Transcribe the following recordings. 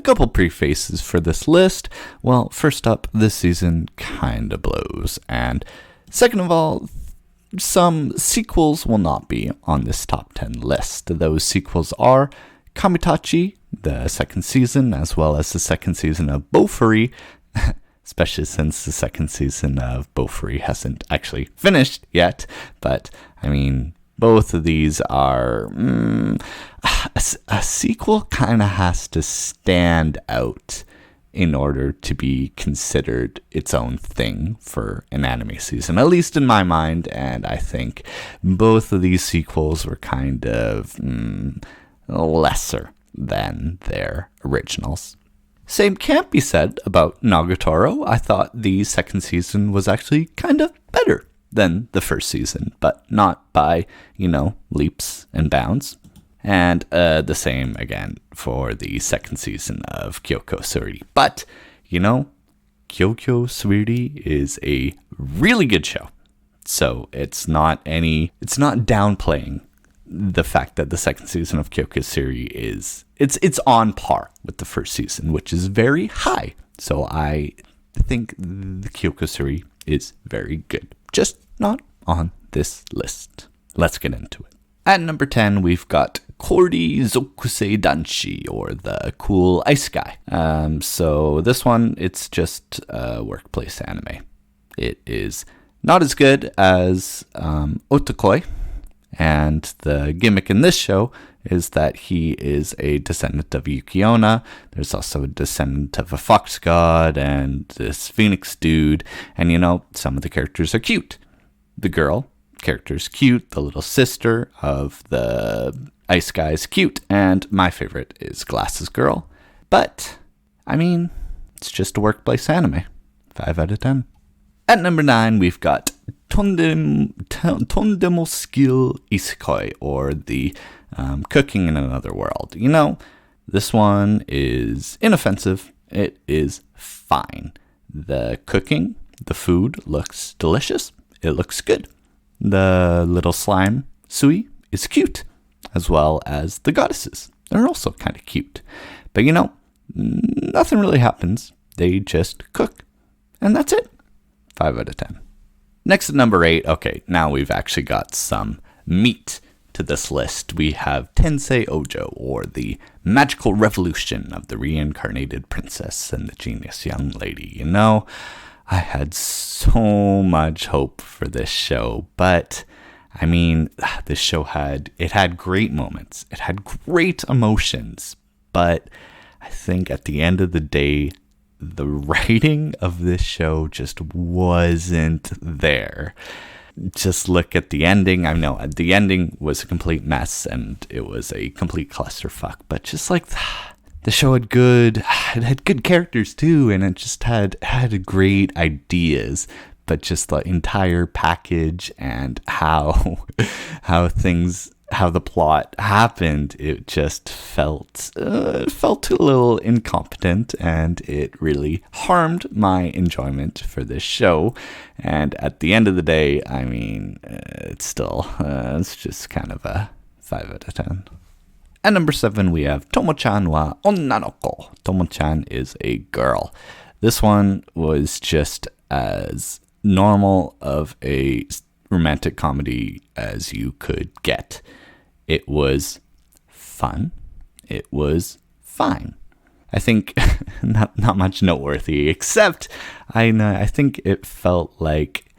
a couple prefaces for this list. Well, first up, this season kinda blows. And second of all, some sequels will not be on this top 10 list. Those sequels are Kami-tachi, the second season, as well as the second season of Bofuri, especially since the second season of Bofuri hasn't actually finished yet. But, I mean, both of these are... a sequel kind of has to stand out in order to be considered its own thing for an anime season, at least in my mind. And I think both of these sequels were kind of lesser than their originals. Same can't be said about Nagatoro. I thought the second season was actually kind of better than the first season, but not by, leaps and bounds. And the same again for the second season of Kyoko Suriri. But, Kyoko Suriri is a really good show. So it's not downplaying the fact that the second season of Kyoko Suriri it's on par with the first season, which is very high. So I think the Kyoko Suriri is very good. Just not on this list. Let's get into it. At number 10, we've got Kori Zokusei Danshi, or the cool ice guy. So this one, it's just a workplace anime. It is not as good as Otakoi, and the gimmick in this show is that he is a descendant of Yuki-onna. There's also a descendant of a fox god and this phoenix dude, and some of the characters are cute. The girl character's cute, the little sister of the ice guy's cute, and my favorite is Glasses Girl. But, it's just a workplace anime. 5 out of 10. At number 9, we've got Tondemo Skill Isekai, or the cooking in another world. This one is inoffensive. It is fine. The cooking, the food looks delicious. It looks good. The little slime, Sui, is cute, as well as the goddesses. They're also kind of cute. But nothing really happens. They just cook. And that's it. 5 out of 10. Next at number 8, okay, now we've actually got some meat to this list. We have Tensei Ojo, or the magical revolution of the reincarnated princess and the genius young lady. I had so much hope for this show, but this show had great moments. It had great emotions, but I think at the end of the day, the writing of this show just wasn't there. Just look at the ending. I know the ending was a complete mess and it was a complete clusterfuck, but just like the show had good characters too, and it just had great ideas, but just the entire package and how the plot happened, it just felt a little incompetent, and it really harmed my enjoyment for this show. And at the end of the day, it's just kind of a 5 out of 10. At number 7, we have Tomo-chan wa onnanoko. Tomo-chan is a girl. This one was just as normal of a romantic comedy as you could get. It was fun. It was fine. I think not much noteworthy, except I think it felt like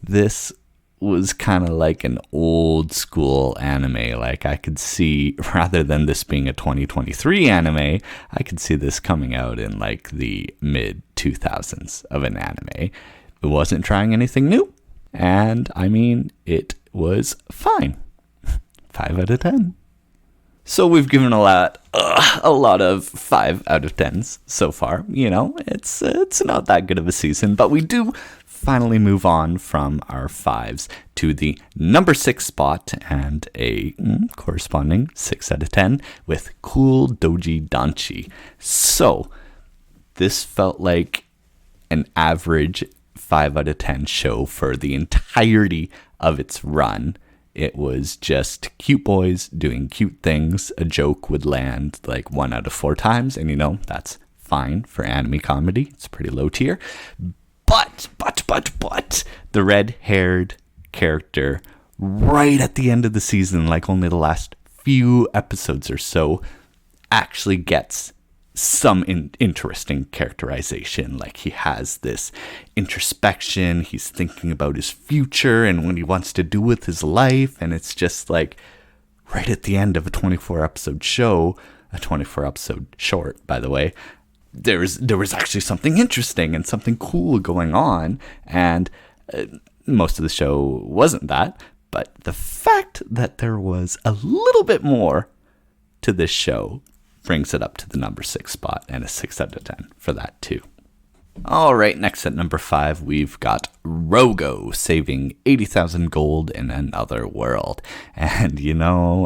this was kind of like an old school anime. Like I could see, rather than this being a 2023 anime, I could see this coming out in like the mid 2000s of an anime. It wasn't trying anything new, and it was fine. 5 out of 10. So we've given a lot of 5 out of 10s so far. It's not that good of a season, but we do finally move on from our 5s to the number 6 spot and a corresponding 6 out of 10 with Cool Doji Danshi. So this felt like an average 5 out of 10 show for the entirety of its run. It was just cute boys doing cute things. A joke would land like 1 out of 4 times, and that's fine for anime comedy. It's pretty low tier. But the red-haired character right at the end of the season, like only the last few episodes or so, actually gets some interesting characterization. Like, he has this introspection, he's thinking about his future and what he wants to do with his life, and it's just like right at the end of a 24 episode show, a 24 episode short, by the way, there was actually something interesting and something cool going on, and most of the show wasn't that, but the fact that there was a little bit more to this show brings it up to the number 6 spot, and a 6 out of 10 for that too. All right, next at number 5, we've got Rogo saving 80,000 gold in another world. And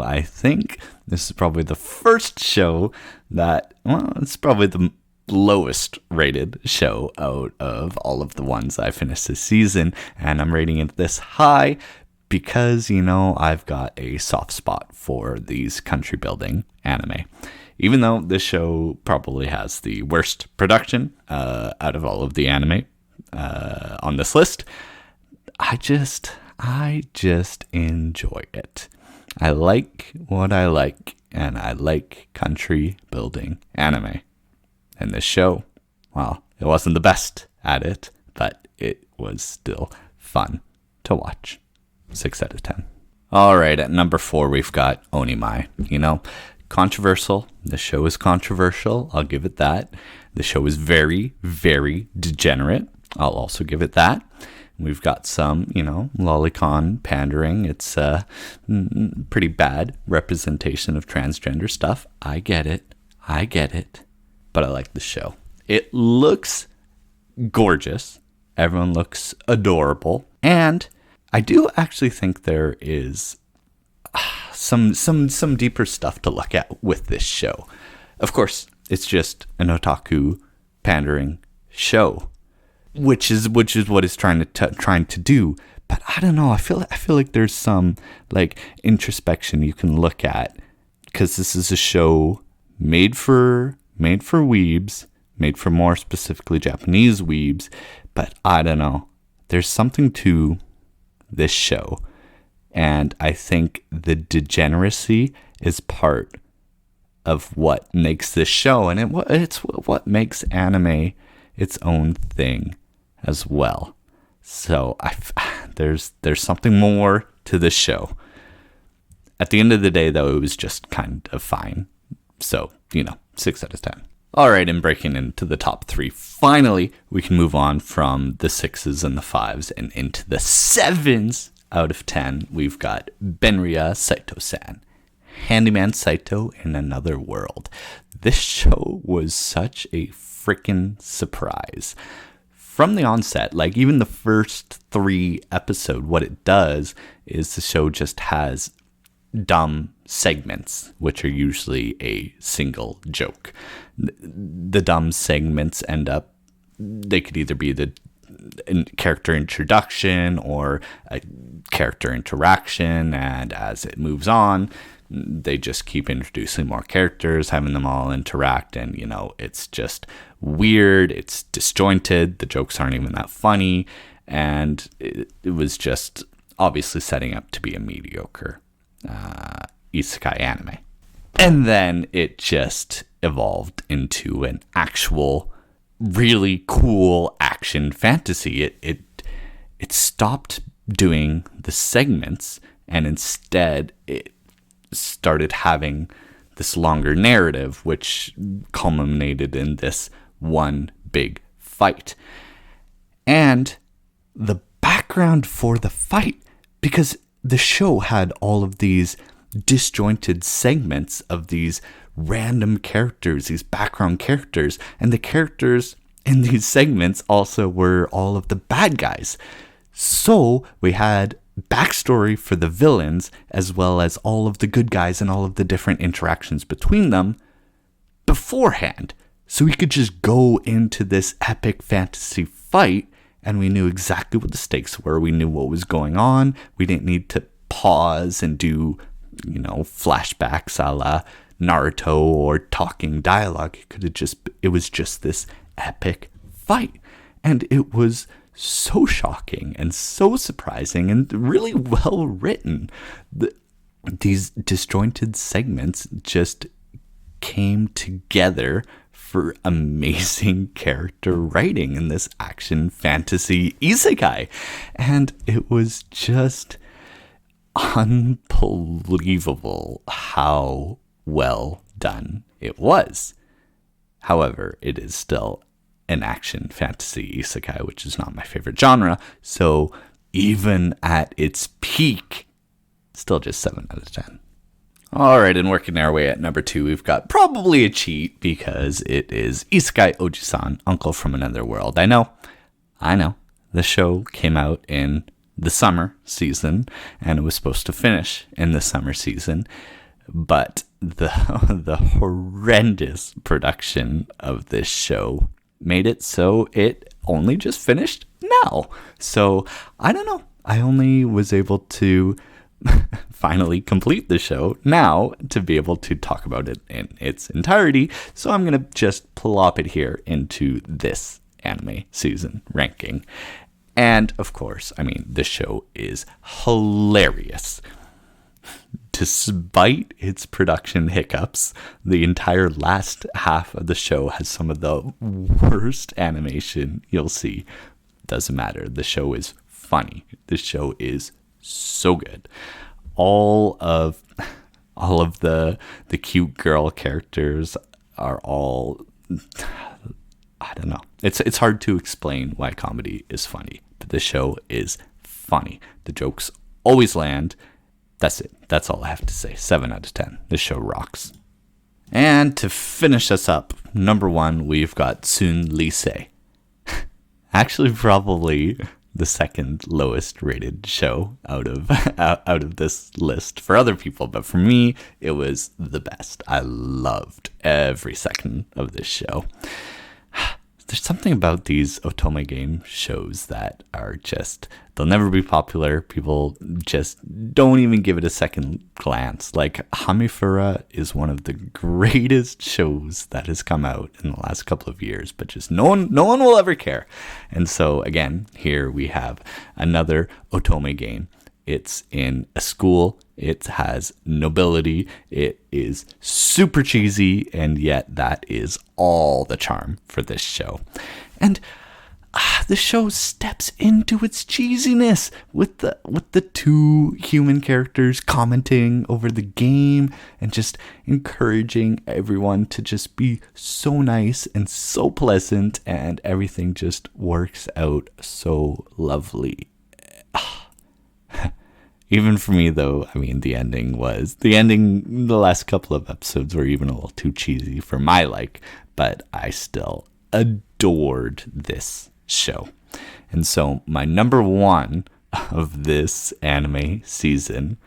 I think this is probably the first show that, it's probably the lowest rated show out of all of the ones I finished this season, and I'm rating it this high because, I've got a soft spot for these country building anime. Even though this show probably has the worst production out of all of the anime on this list, I just enjoy it. I like what I like, and I like country building anime. And this show, well, it wasn't the best at it, but it was still fun to watch. 6 out of 10. All right, at number 4, we've got Onimai. Controversial. The show is controversial. I'll give it that. The show is very, very degenerate. I'll also give it that. We've got some, lolicon pandering. It's a pretty bad representation of transgender stuff. I get it. But I like the show. It looks gorgeous. Everyone looks adorable. And I do actually think there is some deeper stuff to look at with this show. Of course, it's just an otaku pandering show, which is what it's trying to do. But I don't know. I feel like there's some like introspection you can look at, because this is a show made for weebs, made for more specifically Japanese weebs. But I don't know. There's something to this show. And I think the degeneracy is part of what makes this show, and it's what makes anime its own thing as well. So there's something more to this show. At the end of the day, though, it was just kind of fine. So, 6 out of 10. All right, and breaking into the top 3, finally, we can move on from the 6s and the 5s and into the 7s. Out of 10, we've got Benria Saitou-san, Handyman Saito in Another World. This show was such a freaking surprise. From the onset, like even the first 3 episodes, what it does is the show just has dumb segments, which are usually a single joke. The dumb segments they could either be the character introduction or a character interaction, and as it moves on, they just keep introducing more characters, having them all interact, and it's just weird, it's disjointed, the jokes aren't even that funny, and it was just obviously setting up to be a mediocre isekai anime. And then it just evolved into an actual really cool action fantasy. It stopped doing the segments, and instead it started having this longer narrative, which culminated in this one big fight. And the background for the fight, because the show had all of these disjointed segments of these random characters, these background characters, and the characters in these segments also were all of the bad guys. So we had backstory for the villains as well as all of the good guys and all of the different interactions between them beforehand. So we could just go into this epic fantasy fight and we knew exactly what the stakes were. We knew what was going on. We didn't need to pause and do, flashbacks a la Naruto or talking dialogue. It was just this epic fight. And it was so shocking and so surprising and really well written. These disjointed segments just came together for amazing character writing in this action fantasy isekai. And it was just unbelievable how well done it was. However, it is still an action fantasy isekai, which is not my favorite genre. So even at its peak, still just 7 out of 10. All right, and working our way at number 2, we've got probably a cheat because it is Isekai Oji-san, Uncle from Another World. I know. The show came out in the summer season, and it was supposed to finish in the summer season, but the horrendous production of this show made it so it only just finished now. So I don't know. I only was able to finally complete the show now to be able to talk about it in its entirety. So I'm going to just plop it here into this anime season ranking. And of course, the show is hilarious. Despite its production hiccups, the entire last half of the show has some of the worst animation you'll see. Doesn't matter. The show is funny. The show is so good. All of the cute girl characters are all, I don't know. It's hard to explain why comedy is funny, but the show is funny. The jokes always land. That's it. That's all I have to say. 7 out of 10. This show rocks. And to finish us up, number 1, we've got Tsun Lise. Actually, probably the second lowest rated show out of this list for other people, but for me, it was the best. I loved every second of this show. There's something about these otome game shows that are just, they'll never be popular. People just don't even give it a second glance. Like Hamifura is one of the greatest shows that has come out in the last couple of years, but just no one will ever care. And so again, here we have another otome game. It's in a school. It has nobility. It is super cheesy, and yet that is all the charm for this show. And the show steps into its cheesiness with the two human characters commenting over the game and just encouraging everyone to just be so nice and so pleasant, and everything just works out so lovely. Even for me, though, the last couple of episodes were even a little too cheesy for my like, but I still adored this show. And so my number 1 of this anime season,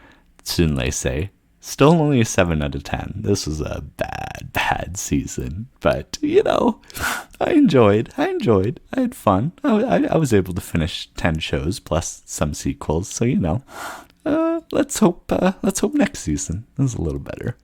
Tsun Lise, still only a 7 out of 10. This was a bad season, but I enjoyed. I had fun. I was able to finish 10 shows plus some sequels, so let's hope next season is a little better.